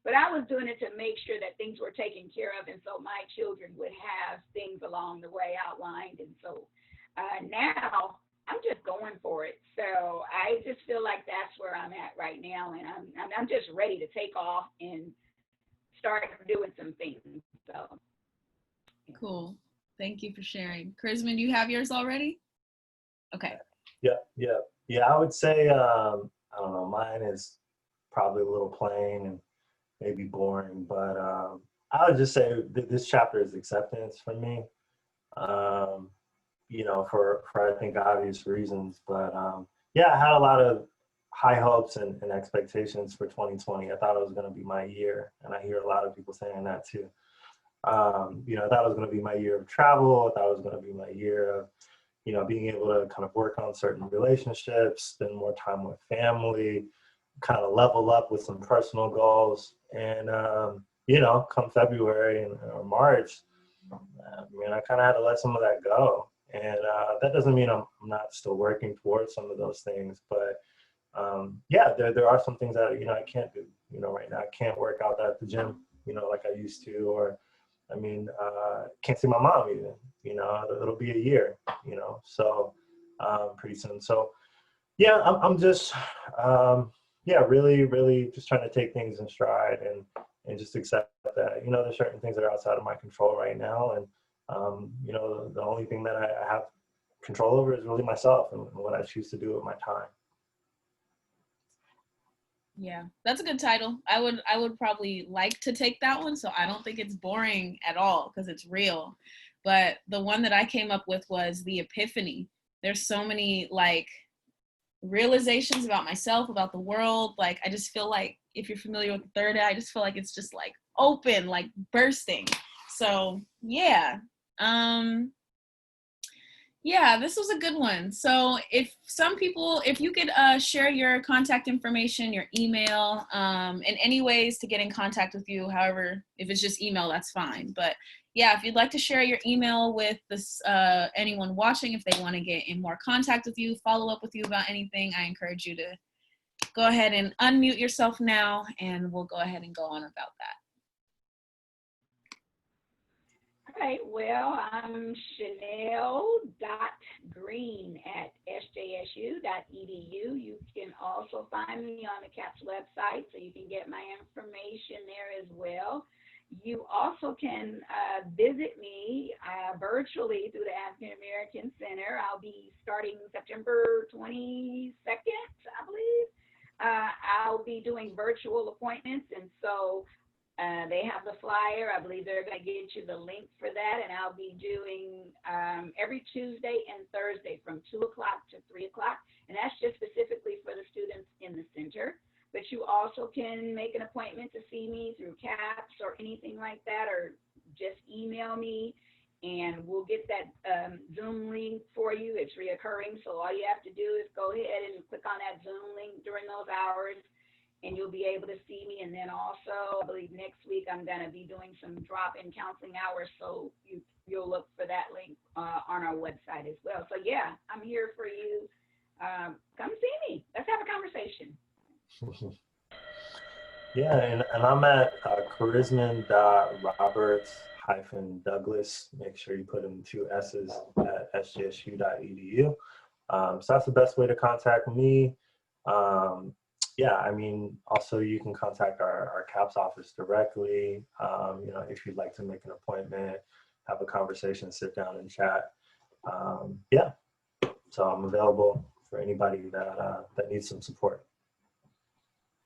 but I was doing it to make sure that things were taken care of. And so my children would have things along the way outlined. And so now I'm just going for it. So I just feel like that's where I'm at right now. And I'm just ready to take off and start doing some things. So. Cool. Thank you for sharing. Karisman, do you have yours already? Okay. Yeah, I would say, I don't know, mine is probably a little plain and maybe boring, but I would just say this chapter is acceptance for me, for I think obvious reasons. But yeah, I had a lot of high hopes and expectations for 2020. I thought it was going to be my year, and I hear a lot of people saying that too. I thought it was going to be my year of travel. I thought it was going to be my year of, being able to kind of work on certain relationships, spend more time with family, kind of level up with some personal goals. And, come February or March, I kind of had to let some of that go. And that doesn't mean I'm not still working towards some of those things. But yeah, there are some things that, I can't do, right now. I can't work out at the gym, like I used to, or can't see my mom even, it'll be a year, so pretty soon. So yeah, I'm just, really, really just trying to take things in stride and just accept that, there's certain things that are outside of my control right now. And, the only thing that I have control over is really myself and what I choose to do with my time. Yeah, that's a good title. I would probably like to take that one. So I don't think it's boring at all because it's real. But the one that I came up with was the epiphany. There's so many realizations about myself, about the world. I just feel like if you're familiar with the third eye, I just feel like it's just open, bursting. So yeah. Yeah, this was a good one. So if you could share your contact information, your email, and any ways to get in contact with you, however, if it's just email, that's fine. But yeah, if you'd like to share your email with this anyone watching, if they want to get in more contact with you, follow up with you about anything, I encourage you to go ahead and unmute yourself now, and we'll go ahead and go on about that. All right, well, I'm Scheanelle.Green@sjsu.edu. You can also find me on the CAPS website, so you can get my information there as well. You also can visit me virtually through the African American Center. I'll be starting September 22nd, I believe. I'll be doing virtual appointments, and so they have the flyer. I believe they're going to get you the link for that, and I'll be doing every Tuesday and Thursday from 2 o'clock to 3 o'clock, and that's just specifically for the students in the center. But you also can make an appointment to see me through CAPS or anything like that, or just email me, and we'll get that Zoom link for you. It's reoccurring, so all you have to do is go ahead and click on that Zoom link during those hours, and you'll be able to see me. And then also, I believe next week I'm going to be doing some drop-in counseling hours, so you'll look for that link on our website as well. So yeah, I'm here for you. Come see me. Let's have a conversation. Yeah, and I'm at Karisman.Roberts-Douglass. Make sure you put in 2 S's at sjsu.edu. So that's the best way to contact me. Yeah, also you can contact our CAPS office directly, if you'd like to make an appointment, have a conversation, sit down and chat. Yeah, so I'm available for anybody that needs some support.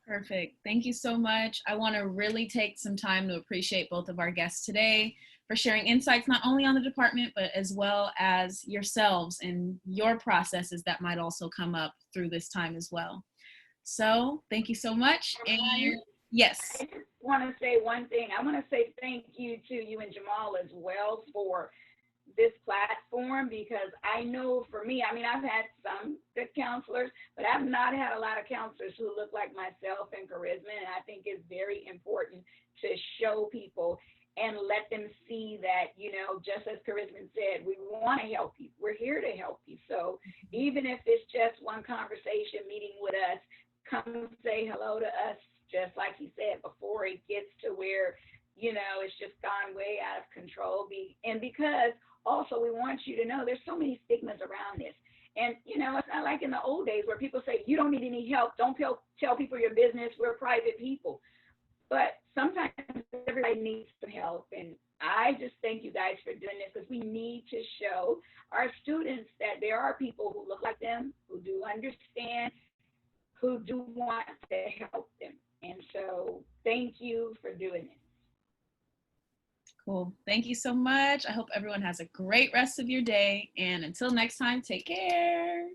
Perfect. Thank you so much. I want to really take some time to appreciate both of our guests today for sharing insights not only on the department, but as well as yourselves and your processes that might also come up through this time as well. So thank you so much. And yes. I just want to say one thing. I want to say thank you to you and Jamal as well for this platform, because I know for me, I mean, I've had some good counselors, but I've not had a lot of counselors who look like myself and Karisman. And I think it's very important to show people and let them see that, you know, just as Karisman said, we want to help you. We're here to help you. So even if it's just one conversation meeting with us, come say hello to us, just like he said, before it gets to where, you know, it's just gone way out of control. And because also we want you to know there's so many stigmas around this. And, you know, it's not like in the old days where people say, you don't need any help. Don't tell people your business. We're private people. But sometimes everybody needs some help. And I just thank you guys for doing this, because we need to show our students that there are people who look like them, who do understand, who do want to help them. And so thank you for doing this. Cool. Thank you so much. I hope everyone has a great rest of your day. And until next time, take care.